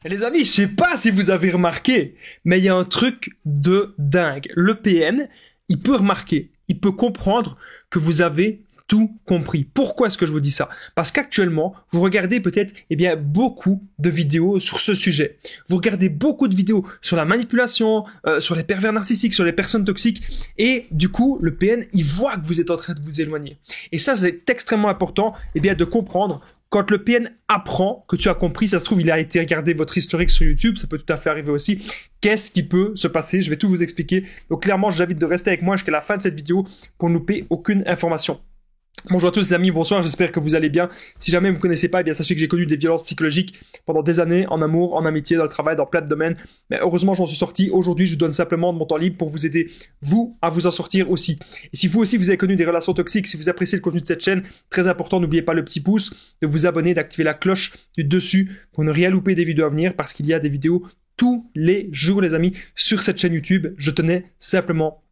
Et les amis, je sais pas si vous avez remarqué, mais il y a un truc de dingue. Le PN, il peut remarquer, il peut comprendre que vous avez tout compris. Pourquoi est-ce que je vous dis ça? Parce qu'actuellement, vous regardez peut-être beaucoup de vidéos sur ce sujet. Vous regardez beaucoup de vidéos sur la manipulation, sur les pervers narcissiques, sur les personnes toxiques, et du coup, le PN, il voit que vous êtes en train de vous éloigner. Et ça, c'est extrêmement important de comprendre. Quand le PN apprend que tu as compris, ça se trouve, il a été regarder votre historique sur YouTube, ça peut tout à fait arriver aussi. Qu'est-ce qui peut se passer? Je vais tout vous expliquer. Donc clairement, je vous invite de rester avec moi jusqu'à la fin de cette vidéo pour ne louper aucune information. Bonjour à tous les amis, bonsoir, j'espère que vous allez bien. Si jamais vous ne me connaissez pas, sachez que j'ai connu des violences psychologiques pendant des années, en amour, en amitié, dans le travail, dans plein de domaines. Mais heureusement, j'en suis sorti. Aujourd'hui, je vous donne simplement de mon temps libre pour vous aider, vous, à vous en sortir aussi. Et si vous aussi, vous avez connu des relations toxiques, si vous appréciez le contenu de cette chaîne, très important, n'oubliez pas le petit pouce, de vous abonner, d'activer la cloche du dessus pour ne rien louper des vidéos à venir, parce qu'il y a des vidéos tous les jours, les amis, sur cette chaîne YouTube. Je tenais simplement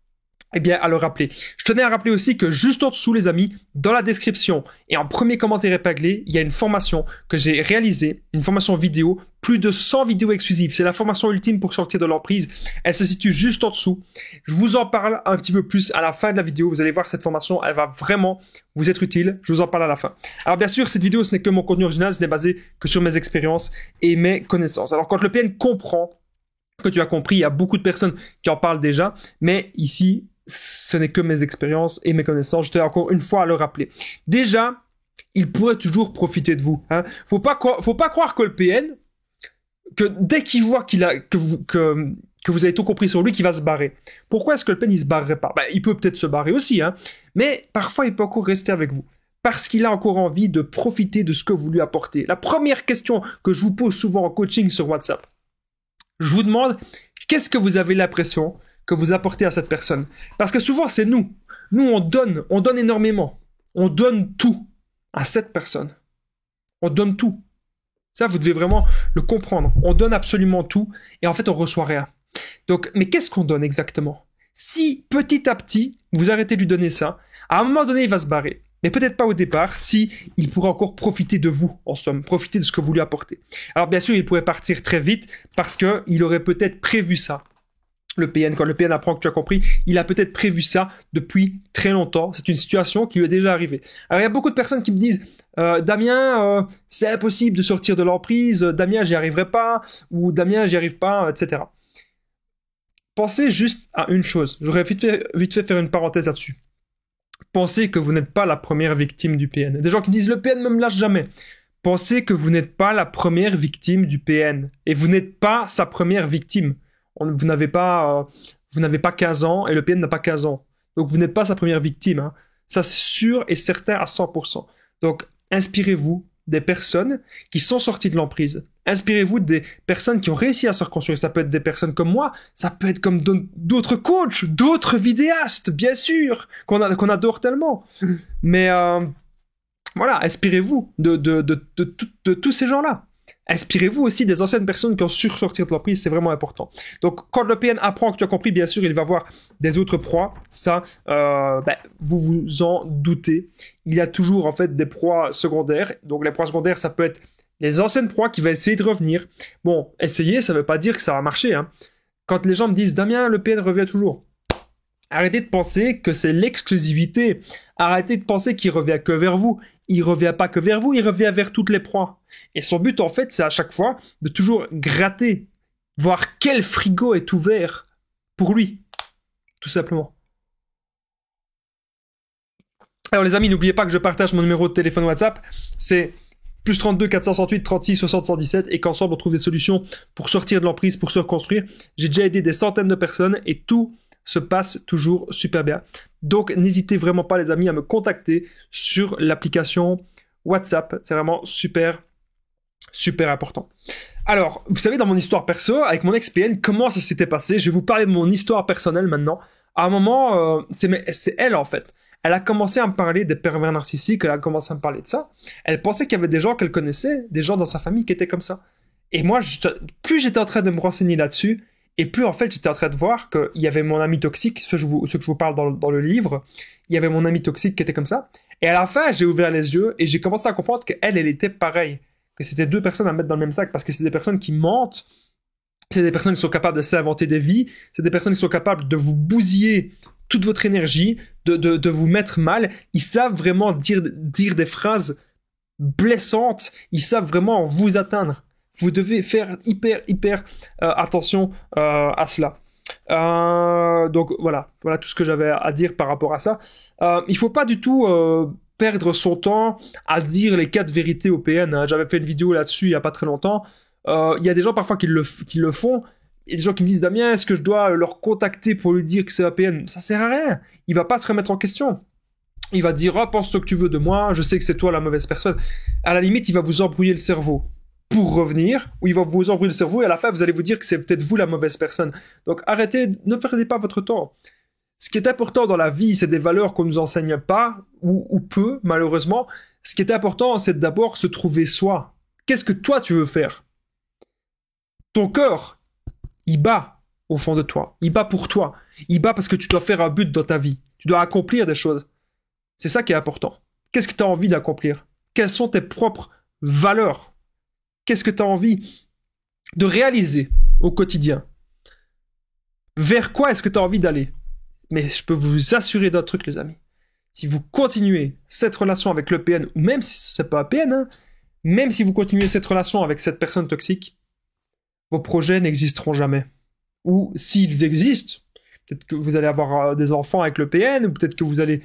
à le rappeler. Je tenais à rappeler aussi que juste en dessous, les amis, dans la description et en premier commentaire épinglé, il y a une formation que j'ai réalisée, une formation vidéo, plus de 100 vidéos exclusives. C'est la formation ultime pour sortir de l'emprise. Elle se situe juste en dessous. Je vous en parle un petit peu plus à la fin de la vidéo. Vous allez voir, cette formation, elle va vraiment vous être utile. Je vous en parle à la fin. Alors bien sûr, cette vidéo, ce n'est que mon contenu original, ce n'est basé que sur mes expériences et mes connaissances. Alors quand le PN comprend que tu as compris, il y a beaucoup de personnes qui en parlent déjà, mais ici, ce n'est que mes expériences et mes connaissances. Je tenais encore une fois à le rappeler. Déjà, il pourrait toujours profiter de vous. Faut pas croire que le PN, que dès qu'il voit que vous avez tout compris sur lui, qu'il va se barrer. Pourquoi est-ce que le PN il se barrerait pas? Il peut peut-être se barrer aussi, mais parfois il peut encore rester avec vous. Parce qu'il a encore envie de profiter de ce que vous lui apportez. La première question que je vous pose souvent en coaching sur WhatsApp, je vous demande, qu'est-ce que vous avez l'impression que vous apportez à cette personne? Parce que souvent, c'est nous. Nous, on donne énormément. On donne tout à cette personne. On donne tout. Ça, vous devez vraiment le comprendre. On donne absolument tout et en fait, on reçoit rien. Donc, mais qu'est-ce qu'on donne exactement? Si petit à petit, vous arrêtez de lui donner ça, à un moment donné, il va se barrer. Mais peut-être pas au départ, si il pourrait encore profiter de vous, en somme, profiter de ce que vous lui apportez. Alors bien sûr, il pourrait partir très vite parce que il aurait peut-être prévu ça. Le PN, quand le PN apprend que tu as compris, il a peut-être prévu ça depuis très longtemps. C'est une situation qui lui est déjà arrivée. Alors il y a beaucoup de personnes qui me disent Damien, c'est impossible de sortir de l'emprise, Damien, j'y arriverai pas, ou Damien, j'y arrive pas, etc. Pensez juste à une chose. J'aurais vite fait faire une parenthèse là-dessus. Pensez que vous n'êtes pas la première victime du PN. Des gens qui disent le PN ne me lâche jamais. Pensez que vous n'êtes pas la première victime du PN. Et vous n'êtes pas sa première victime. Vous n'avez pas 15 ans et le PN n'a pas 15 ans. Donc vous n'êtes pas sa première victime. Ça c'est sûr et certain à 100%. Donc inspirez-vous des personnes qui sont sorties de l'emprise. Inspirez-vous des personnes qui ont réussi à se reconstruire. Ça peut être des personnes comme moi, ça peut être comme d'autres coachs, d'autres vidéastes, bien sûr, qu'on adore tellement. Mais voilà, inspirez-vous de tous ces gens-là. Inspirez-vous aussi des anciennes personnes qui ont su sortir de l'emprise, c'est vraiment important. Donc, quand le PN apprend que tu as compris, bien sûr, il va voir des autres proies. Ça, vous vous en doutez. Il y a toujours, en fait, des proies secondaires. Donc, les proies secondaires, ça peut être les anciennes proies qui vont essayer de revenir. Bon, essayer, ça ne veut pas dire que ça va marcher. Quand les gens me disent « Damien, le PN revient toujours », arrêtez de penser que c'est l'exclusivité. Arrêtez de penser qu'il revient que vers vous. Il revient pas que vers vous, il revient vers toutes les proies. Et son but, en fait, c'est à chaque fois de toujours gratter, voir quel frigo est ouvert pour lui. Tout simplement. Alors les amis, n'oubliez pas que je partage mon numéro de téléphone WhatsApp. C'est +32 468 36 60 117 et qu'ensemble on trouve des solutions pour sortir de l'emprise, pour se reconstruire. J'ai déjà aidé des centaines de personnes et tout se passe toujours super bien. Donc n'hésitez vraiment pas les amis à me contacter sur l'application WhatsApp. C'est vraiment super important. Alors, vous savez, dans mon histoire perso, avec mon ex-PN, comment ça s'était passé? Je vais vous parler de mon histoire personnelle maintenant. À un moment, c'est elle en fait. Elle a commencé à me parler des pervers narcissiques, elle a commencé à me parler de ça. Elle pensait qu'il y avait des gens qu'elle connaissait, des gens dans sa famille qui étaient comme ça. Et moi, plus j'étais en train de me renseigner là-dessus, et plus en fait j'étais en train de voir qu'il y avait mon ami toxique, ce que je vous parle dans le livre, il y avait mon ami toxique qui était comme ça. Et à la fin, j'ai ouvert les yeux et j'ai commencé à comprendre qu'elle était pareille. que c'était deux personnes à mettre dans le même sac, parce que c'est des personnes qui mentent, c'est des personnes qui sont capables de s'inventer des vies, c'est des personnes qui sont capables de vous bousiller toute votre énergie, de vous mettre mal. Ils savent vraiment dire des phrases blessantes, ils savent vraiment vous atteindre. Vous devez faire hyper attention à cela. Donc voilà tout ce que j'avais à dire par rapport à ça. Il faut pas du tout perdre son temps à dire les 4 vérités au PN. Hein. J'avais fait une vidéo là-dessus il y a pas très longtemps. Il y a des gens parfois qui le font. Il y a des gens qui me disent Damien, est-ce que je dois leur contacter pour lui dire que c'est APN? Ça sert à rien. Il va pas se remettre en question. Il va dire pense ce que tu veux de moi, je sais que c'est toi la mauvaise personne. À la limite, il va vous embrouiller le cerveau pour revenir, ou il va vous embrouiller le cerveau et à la fin vous allez vous dire que c'est peut-être vous la mauvaise personne. Donc arrêtez, ne perdez pas votre temps. Ce qui est important dans la vie, c'est des valeurs qu'on nous enseigne pas, ou peu, malheureusement. Ce qui est important, c'est d'abord se trouver soi. Qu'est-ce que toi tu veux faire? Ton cœur, il bat au fond de toi. Il bat pour toi. Il bat parce que tu dois faire un but dans ta vie. Tu dois accomplir des choses. C'est ça qui est important. Qu'est-ce que tu as envie d'accomplir? Quelles sont tes propres valeurs? Qu'est-ce que tu as envie de réaliser au quotidien? Vers quoi est-ce que tu as envie d'aller? Mais je peux vous assurer d'un truc, les amis. Si vous continuez cette relation avec le PN, ou même si ce n'est pas un PN, hein, même si vous continuez cette relation avec cette personne toxique, vos projets n'existeront jamais. Ou s'ils existent, peut-être que vous allez avoir des enfants avec le PN, ou peut-être que vous allez...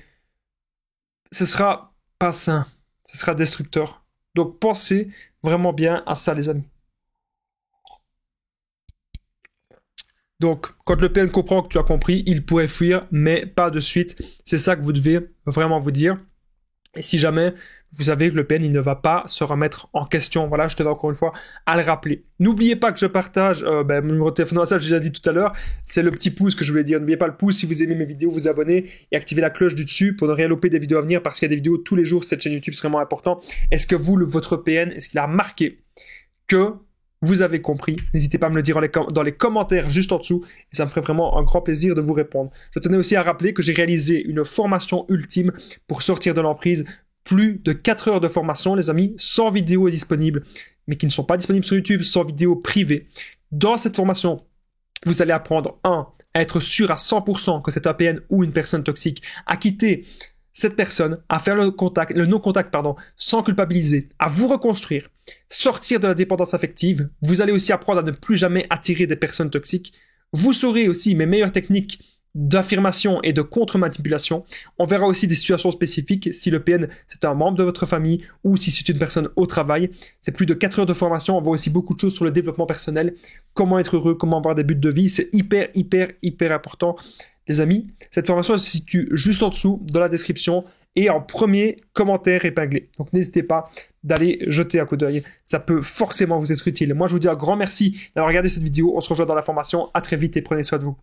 Ce sera pas sain. Ce sera destructeur. Donc pensez vraiment bien à ça, les amis. Donc, quand le PN comprend que tu as compris, il pourrait fuir, mais pas de suite. C'est ça que vous devez vraiment vous dire. Et si jamais vous savez que le PN, il ne va pas se remettre en question, voilà, je te donne encore une fois à le rappeler. N'oubliez pas que je partage mon numéro de téléphone, ça j'ai déjà dit tout à l'heure, c'est le petit pouce que je voulais dire. N'oubliez pas le pouce si vous aimez mes vidéos, vous abonnez et activez la cloche du dessus pour ne rien louper des vidéos à venir parce qu'il y a des vidéos tous les jours sur cette chaîne YouTube, c'est vraiment important. Est-ce que vous, votre PN, est-ce qu'il a remarqué que vous avez compris? N'hésitez pas à me le dire dans les commentaires juste en dessous et ça me ferait vraiment un grand plaisir de vous répondre. Je tenais aussi à rappeler que j'ai réalisé une formation ultime pour sortir de l'emprise. Plus de 4 heures de formation, les amis, 100 vidéos disponibles, mais qui ne sont pas disponibles sur YouTube, 100 vidéos privées. Dans cette formation, vous allez apprendre, à être sûr à 100% que c'est un PN ou une personne toxique, à quitter cette personne, à faire le non-contact, sans culpabiliser, à vous reconstruire, sortir de la dépendance affective. Vous allez aussi apprendre à ne plus jamais attirer des personnes toxiques. Vous saurez aussi mes meilleures techniques d'affirmation et de contre-manipulation. On verra aussi des situations spécifiques, si le PN c'est un membre de votre famille ou si c'est une personne au travail. C'est plus de 4 heures de formation. On voit aussi beaucoup de choses sur le développement personnel, comment être heureux, comment avoir des buts de vie. C'est hyper important, les amis. Cette formation elle se situe juste en dessous, dans la description et en premier commentaire épinglé. Donc n'hésitez pas d'aller jeter un coup d'œil. Ça peut forcément vous être utile. Moi, je vous dis un grand merci d'avoir regardé cette vidéo. On se rejoint dans la formation. À très vite et prenez soin de vous.